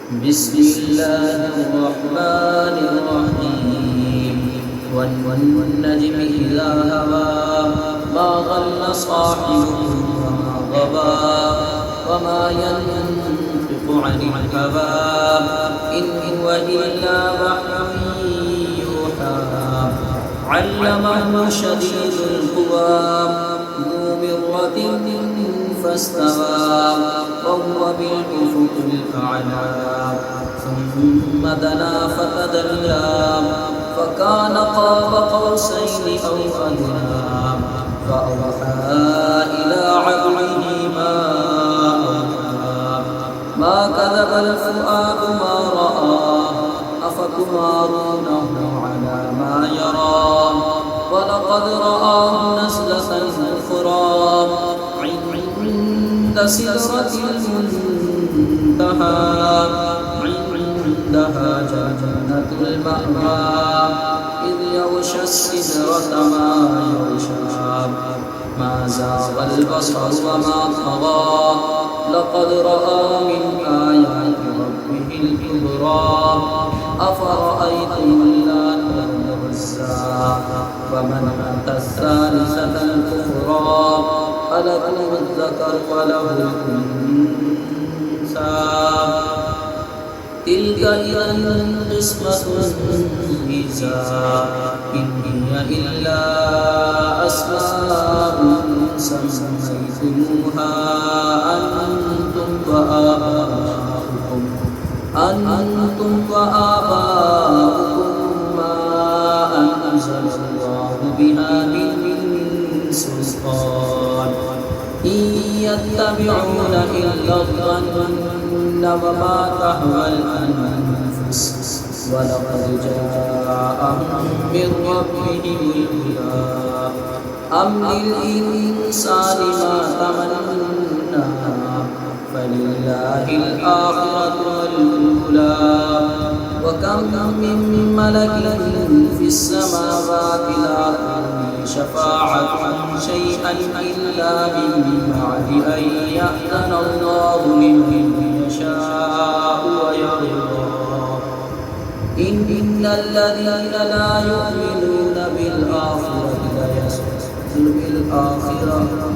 بسم الله الرحمن الرحيم والنجم إذا هوى ما ضل صاحبكم وما غوى وما ينطق عن الهوى إن هو إلا وحي يوحى علمه شديد القوى ذو مرة فاستوى وهو بالأفق الأعلى ثم دنا فتدلى فكان قاب قوسين أو أدنى فأوحى إلى عبده ما أوحى ما كذب الفؤاد ما رأى أفتمارونه على ما يرى ولقد رآه نزلة أخرى عند سدرة المنتهى عندها جنة المأوى إذ يغشى السدرة ما يغشى ما زاغ البصر وما طغى لقد رأى من آيات ربه الكبرى أفرأيتم اللات والعزى ومناة الثالثة الأخرى ألكم الذكر وله الأنثى تلك إذا قسمة ضيزى إن هي إلا أسماء سميتموها أنتم وآباؤكم ما أنزل الله بها من سلطان إن يتبعون إلا الظن وما تهوى الأنفس ولقد جاءهم من ربهم الهدى أم للإنسان ما تمنى فلله الآخرة والأولى وكم من ملك في السماوات لا تغني شفاعتهم شيئا إلا من بعد أن يأذن الله لمن يشاء ويرضى إن الذين لا يؤمنون بالآخرة لا يسجدون بالآخرة